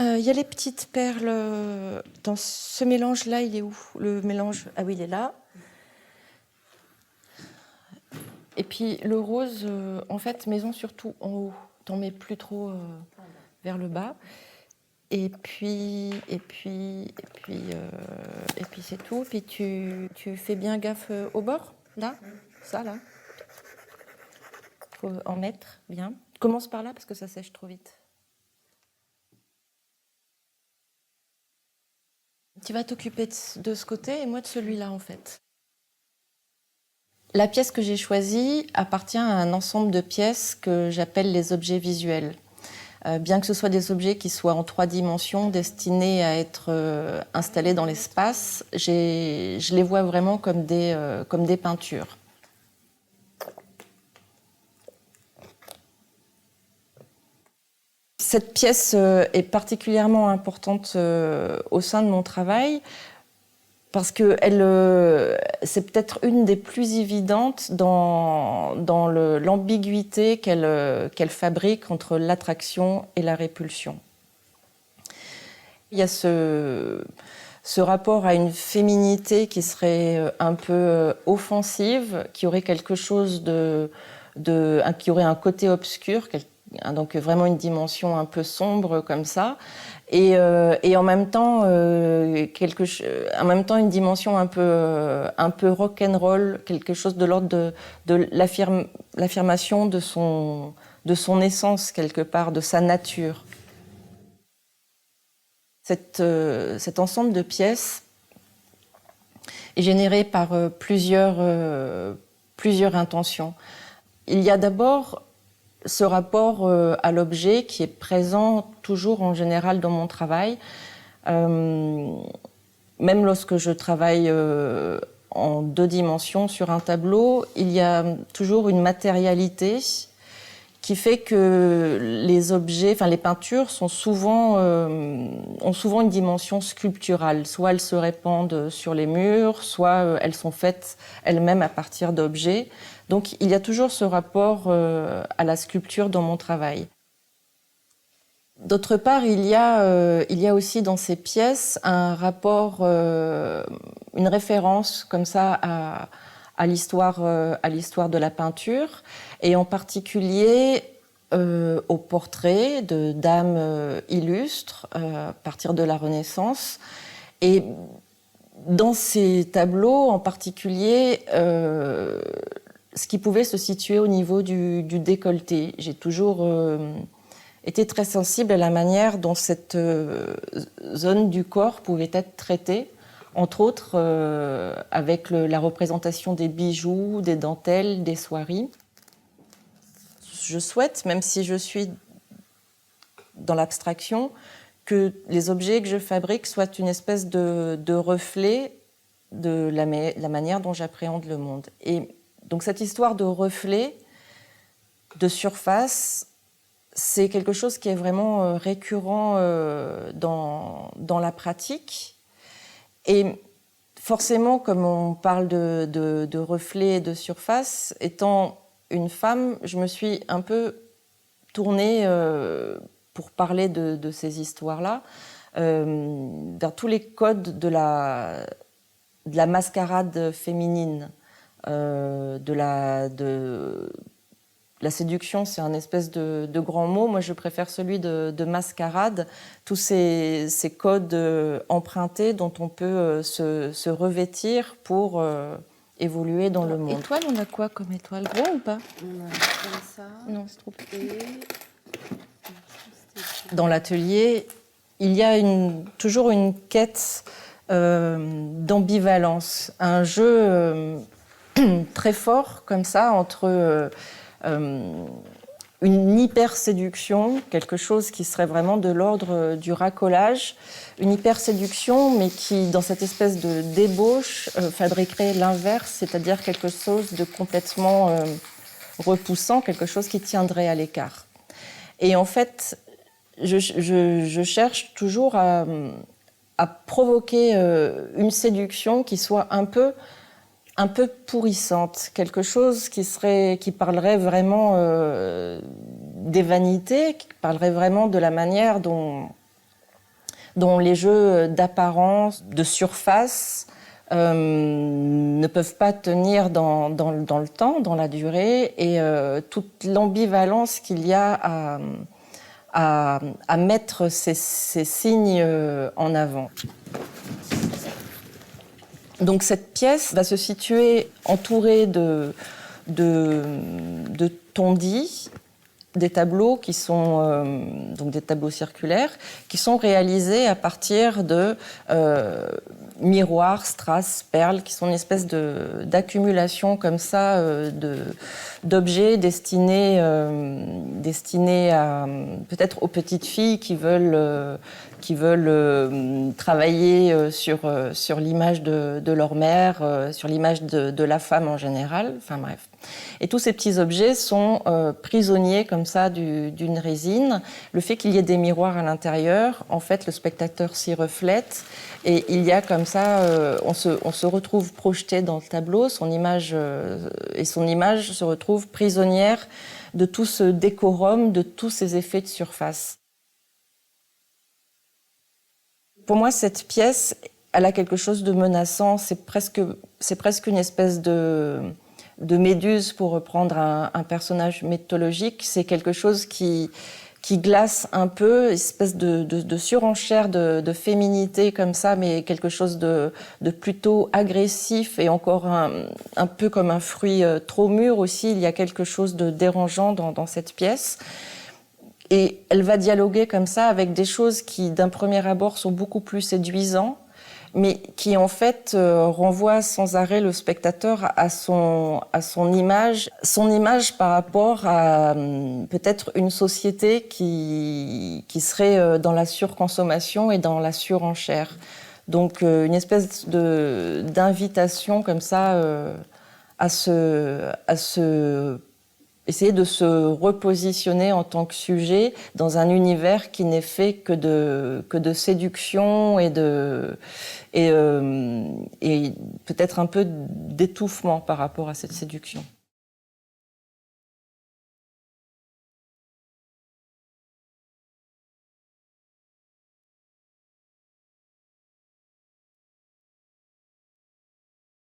Il y a les petites perles dans ce mélange-là. Il est où le mélange? Ah oui, il est là. Et puis le rose, en fait, maison surtout en haut. T'en mets plus trop vers le bas. Et puis c'est tout. Puis tu fais bien gaffe au bord, là, ça là. Faut en mettre bien. Commence par là parce que ça sèche trop vite. Tu vas t'occuper de ce côté et moi de celui-là en fait. La pièce que j'ai choisie appartient à un ensemble de pièces que j'appelle les objets visuels. Bien que ce soit des objets qui soient en 3 dimensions, destinés à être installés dans l'espace, je les vois vraiment comme des peintures. Cette pièce est particulièrement importante au sein de mon travail parce que c'est peut-être une des plus évidentes dans l'ambiguïté qu'elle fabrique entre l'attraction et la répulsion. Il y a ce rapport à une féminité qui serait un peu offensive, qui aurait quelque chose qui aurait un côté obscur, donc vraiment une dimension un peu sombre comme ça, et en même temps une dimension un peu rock'n'roll, quelque chose de l'ordre de l'affirmation de son essence quelque part, de sa nature. Cet ensemble de pièces est généré par plusieurs intentions. Il y a d'abord ce rapport à l'objet qui est présent toujours en général dans mon travail. Même lorsque je travaille en 2 dimensions sur un tableau, il y a toujours une matérialité qui fait que les objets, les peintures ont souvent une dimension sculpturale. Soit elles se répandent sur les murs, soit elles sont faites elles-mêmes à partir d'objets. Donc il y a toujours ce rapport à la sculpture dans mon travail. D'autre part, il y a aussi dans ces pièces un rapport, une référence comme ça à l'histoire de la peinture, et en particulier aux portraits de dames illustres à partir de la Renaissance. Et dans ces tableaux en particulier, ce qui pouvait se situer au niveau du décolleté. J'ai toujours été très sensible à la manière dont cette zone du corps pouvait être traitée, entre autres avec la représentation des bijoux, des dentelles, des soieries. Je souhaite, même si je suis dans l'abstraction, que les objets que je fabrique soient une espèce de reflet de la manière dont j'appréhende le monde. Et donc cette histoire de reflet, de surface, c'est quelque chose qui est vraiment récurrent dans la pratique. Et forcément, comme on parle de reflet et de surface, étant une femme, je me suis un peu tournée pour parler de ces histoires-là vers tous les codes de la mascarade féminine, de la séduction, c'est un espèce de grand mot. Moi, je préfère celui de mascarade. Tous ces codes empruntés dont on peut se revêtir pour évoluer dans le monde. Étoile, on a quoi comme étoile? Gros ou pas? On a comme ça. Non, c'est trop petit. Dans l'atelier, il y a toujours une quête d'ambivalence, un jeu très fort comme ça entre une hyper-séduction, quelque chose qui serait vraiment de l'ordre du racolage, une hyper-séduction, mais qui, dans cette espèce de débauche, fabriquerait l'inverse, c'est-à-dire quelque chose de complètement repoussant, quelque chose qui tiendrait à l'écart. Et en fait, je cherche toujours à provoquer une séduction qui soit un peu pourrissante, quelque chose qui parlerait vraiment des vanités, qui parlerait vraiment de la manière dont dont les jeux d'apparence, de surface, ne peuvent pas tenir dans le temps, dans la durée, et toute l'ambivalence qu'il y a à mettre ces signes en avant. Donc cette pièce va se situer entourée de tondis, des tableaux qui sont donc des tableaux circulaires qui sont réalisés à partir de miroirs, strass, perles, qui sont une espèce d'accumulation comme ça d'objets destinés à peut-être aux petites filles qui veulent travailler sur l'image de leur mère, sur l'image de la femme en général. Enfin bref. Et tous ces petits objets sont prisonniers comme ça d'une résine. Le fait qu'il y ait des miroirs à l'intérieur, en fait, le spectateur s'y reflète et il y a comme ça, on se retrouve projeté dans le tableau, son image se retrouve prisonnière de tout ce décorum, de tous ces effets de surface. Pour moi, cette pièce, elle a quelque chose de menaçant. C'est presque une espèce de méduse, pour reprendre un personnage mythologique. C'est quelque chose qui glace un peu, une espèce de surenchère de féminité comme ça, mais quelque chose de plutôt agressif et encore un peu comme un fruit trop mûr aussi. Il y a quelque chose de dérangeant dans cette pièce. Et elle va dialoguer comme ça avec des choses qui, d'un premier abord, sont beaucoup plus séduisantes, mais qui, en fait, renvoient sans arrêt le spectateur à son image par rapport à peut-être une société qui serait dans la surconsommation et dans la surenchère. Donc, une espèce d'invitation comme ça à essayer de se repositionner en tant que sujet dans un univers qui n'est fait que de séduction et peut-être un peu d'étouffement par rapport à cette séduction.